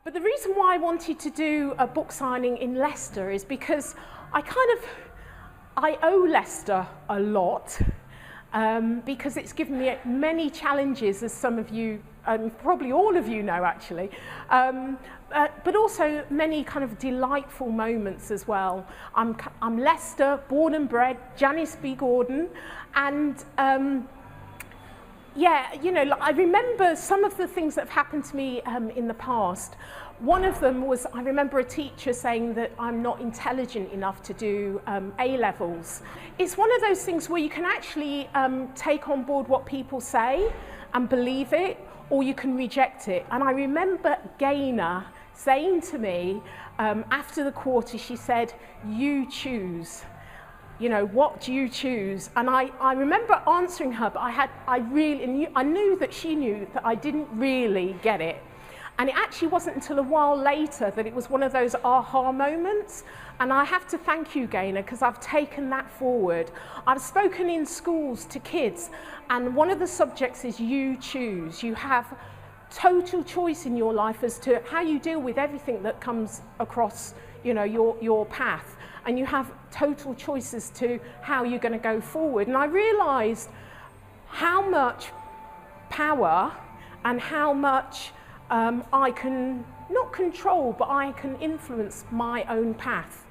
But the reason why I wanted to do a book signing in Leicester is because I owe Leicester a lot, because it's given me many challenges, as some of you, probably all of you know actually, but also many kind of delightful moments as well. I'm Leicester, born and bred, Janice B. Gordon, and yeah, you know, I remember some of the things that have happened to me in the past. One of them was, I remember a teacher saying that I'm not intelligent enough to do A-levels. It's one of those things where you can actually take on board what people say and believe it, or you can reject it. And I remember Gaynor saying to me after the quarter, she said, "You choose. You know, what do you choose?" And I remember answering her, but I knew that she knew that I didn't really get it. And it actually wasn't until a while later that it was one of those aha moments. And I have to thank you, Gaynor, because I've taken that forward. I've spoken in schools to kids, and one of the subjects is you choose. You have total choice in your life as to how you deal with everything that comes across, you know, your path. And you have total choices to how you're going to go forward. And I realised how much power and how much I can not control, but I can influence my own path.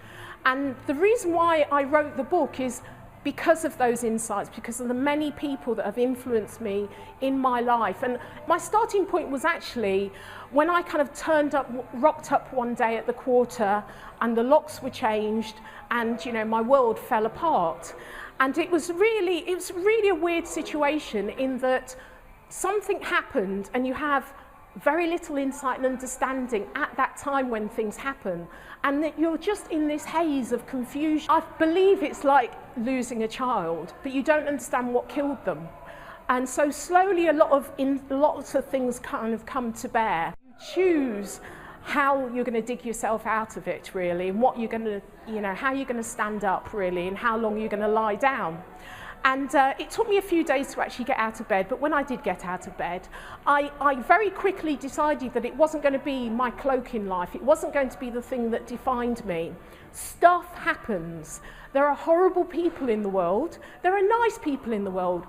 And the reason why I wrote the book is because of those insights, because of the many people that have influenced me in my life. And my starting point was actually when I kind of rocked up one day at the quarter and the locks were changed and, you know, my world fell apart. And it was really a weird situation in that something happened and you have very little insight and understanding at that time when things happen, and that you're just in this haze of confusion. I believe it's like losing a child, but you don't understand what killed them. And so slowly lots of things kind of come to bear. You choose how you're going to dig yourself out of it, really, and what you're going to, you know, how you're going to stand up, really, and how long you're going to lie down. And it took me a few days to actually get out of bed, but when I did get out of bed, I very quickly decided that it wasn't going to be my cloak in life. It wasn't going to be the thing that defined me. Stuff happens. There are horrible people in the world. There are nice people in the world.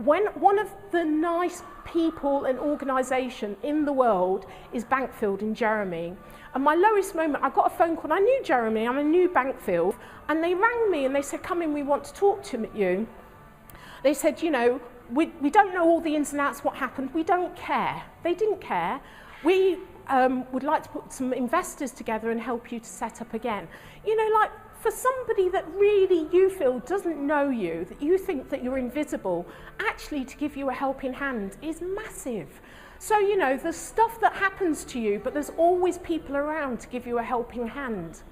When one of the nice people and organisation in the world is Bankfield in Jeremy. And my lowest moment, I got a phone call. I knew Jeremy, I knew Bankfield, and they rang me and they said, "Come in, we want to talk to you." They said, "You know, we don't know all the ins and outs what happened. We don't care." They didn't care. "We would like to put some investors together and help you to set up again." You know, like for somebody that really you feel doesn't know you, that you think that you're invisible, actually to give you a helping hand is massive. So, you know, there's stuff that happens to you, but there's always people around to give you a helping hand.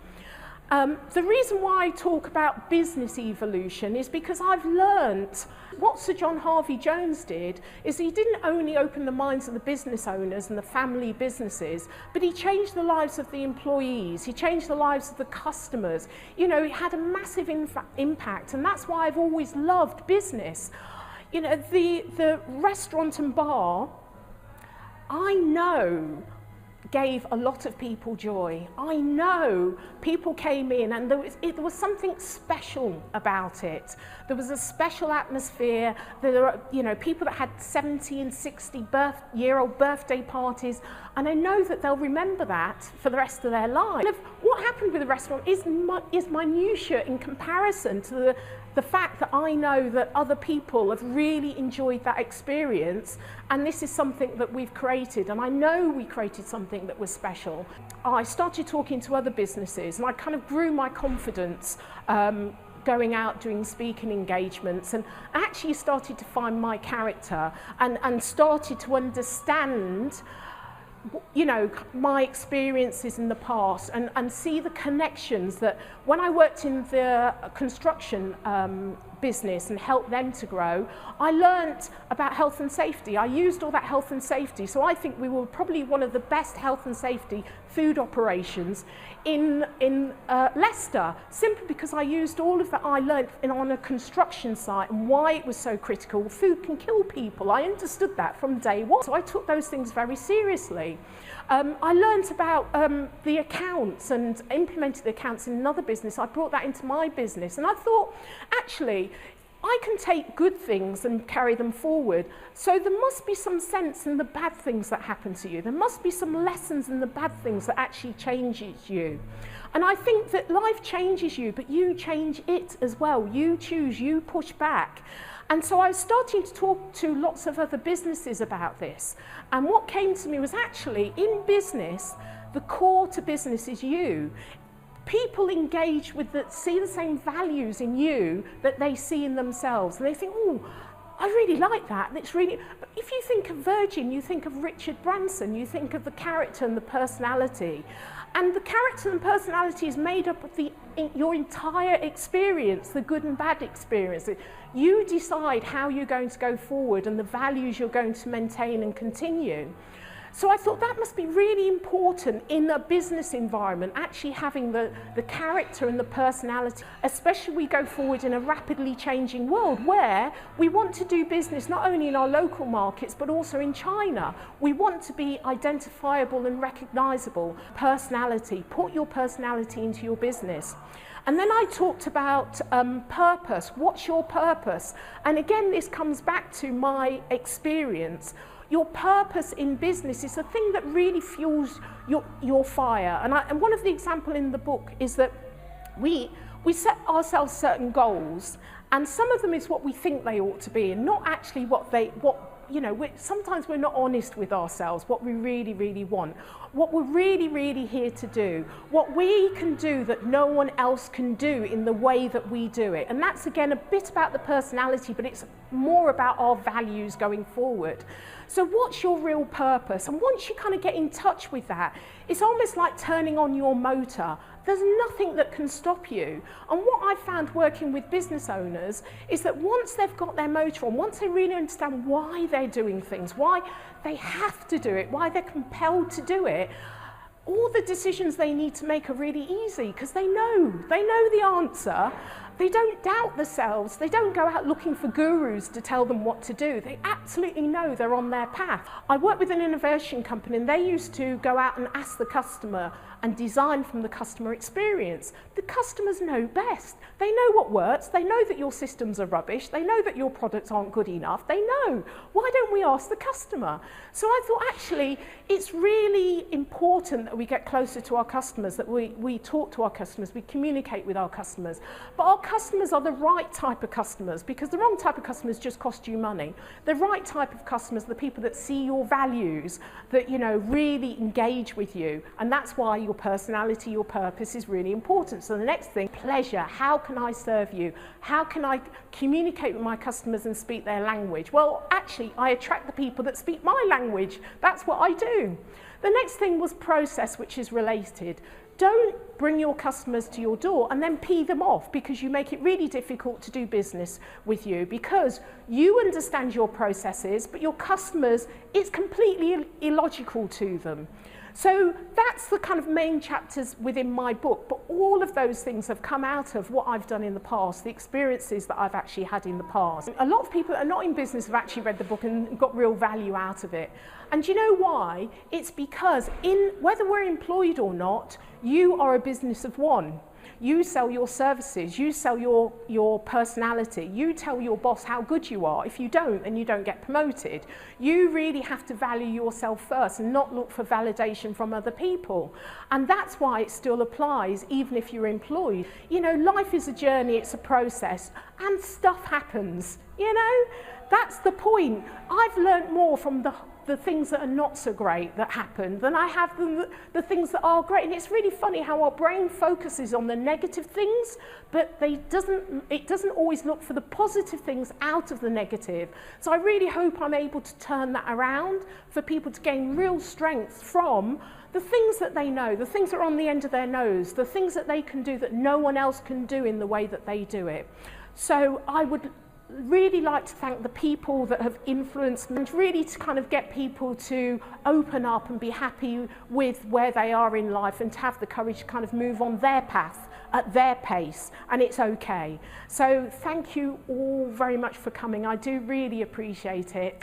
The reason why I talk about business evolution is because I've learnt what Sir John Harvey Jones did is he didn't only open the minds of the business owners and the family businesses, but he changed the lives of the employees, he changed the lives of the customers. You know, it had a massive impact, and that's why I've always loved business. You know, the restaurant and bar, I know, gave a lot of people joy. I know people came in and there was something special about it. There was a special atmosphere. There were, you know, people that had 70 and 60-year-old birthday parties, and I know that they'll remember that for the rest of their lives. And what happened with the restaurant is minutiae in comparison to the fact that I know that other people have really enjoyed that experience, and this is something that we've created, and I know we created something that was special. I started talking to other businesses, and I kind of grew my confidence going out doing speaking engagements, and actually started to find my character and started to understand, you know, my experiences in the past and see the connections that when I worked in the construction business and helped them to grow, I learnt about health and safety. I used all that health and safety, so I think we were probably one of the best health and safety food operations in Leicester, simply because I used all of that I learnt on a construction site and why it was so critical. Food can kill people. I understood that from day one, so I took those things very seriously. I learnt about the accounts and implemented the accounts in another business. I brought that into my business, and I thought, actually, I can take good things and carry them forward. So there must be some sense in the bad things that happen to you. There must be some lessons in the bad things that actually changes you. And I think that life changes you, but you change it as well. You choose, you push back. And so I was starting to talk to lots of other businesses about this. And what came to me was actually, in business, the core to business is you. People engage with see the same values in you that they see in themselves. And they think, oh, I really like that. And it's really, if you think of Virgin, you think of Richard Branson, you think of the character and the personality. And the character and personality is made up of your entire experience, the good and bad experience. You decide how you're going to go forward and the values you're going to maintain and continue. So I thought that must be really important in a business environment, actually having the character and the personality, especially we go forward in a rapidly changing world where we want to do business not only in our local markets but also in China. We want to be identifiable and recognizable. Personality, put your personality into your business. And then I talked about purpose. What's your purpose? And again, this comes back to my experience. Your purpose in business is the thing that really fuels your fire. And one of the examples in the book is that we set ourselves certain goals, and some of them is what we think they ought to be, and not actually sometimes we're not honest with ourselves, what we really, really want, what we're really, really here to do, what we can do that no one else can do in the way that we do it. And that's, again, a bit about the personality, but it's more about our values going forward. So what's your real purpose? And once you kind of get in touch with that, it's almost like turning on your motor. There's nothing that can stop you. And what I've found working with business owners is that once they've got their motor on, once they really understand why they're doing things, why they have to do it, why they're compelled to do it, all the decisions they need to make are really easy because they know the answer. They don't doubt themselves. They don't go out looking for gurus to tell them what to do. They absolutely know they're on their path. I work with an innovation company, and they used to go out and ask the customer and design from the customer experience. The customers know best. They know what works. They know that your systems are rubbish. They know that your products aren't good enough. They know. Why don't we ask the customer? So I thought, actually, it's really important that we get closer to our customers, that we talk to our customers, we communicate with our customers. But our customers are the right type of customers, because the wrong type of customers just cost you money. The right type of customers are the people that see your values, that really engage with you, and that's why your personality, your purpose is really important. So the next thing, pleasure. How can I serve you? How can I communicate with my customers and speak their language? Well, actually, I attract the people that speak my language. That's what I do. The next thing was process, which is related. Don't bring your customers to your door and then pee them off because you make it really difficult to do business with you, because you understand your processes, but your customers, it's completely illogical to them. So that's the kind of main chapters within my book, but all of those things have come out of what I've done in the past, the experiences that I've actually had in the past. A lot of people that are not in business have actually read the book and got real value out of it. And do you know why? It's because whether we're employed or not, you are a business of one. You sell your services, you sell your personality, you tell your boss how good you are. If you don't, then you don't get promoted. You really have to value yourself first and not look for validation from other people. And that's why it still applies even if you're employed. Life is a journey, it's a process, and stuff happens, That's the point. I've learned more from the things that are not so great that happen than I have the things that are great. And it's really funny how our brain focuses on the negative things, but it doesn't always look for the positive things out of the negative. So I really hope I'm able to turn that around for people to gain real strength from the things that they know, the things that are on the end of their nose, the things that they can do that no one else can do in the way that they do it. So I would really like to thank the people that have influenced me, and really to kind of get people to open up and be happy with where they are in life, and to have the courage to kind of move on their path at their pace, and it's okay. So thank you all very much for coming. I do really appreciate it.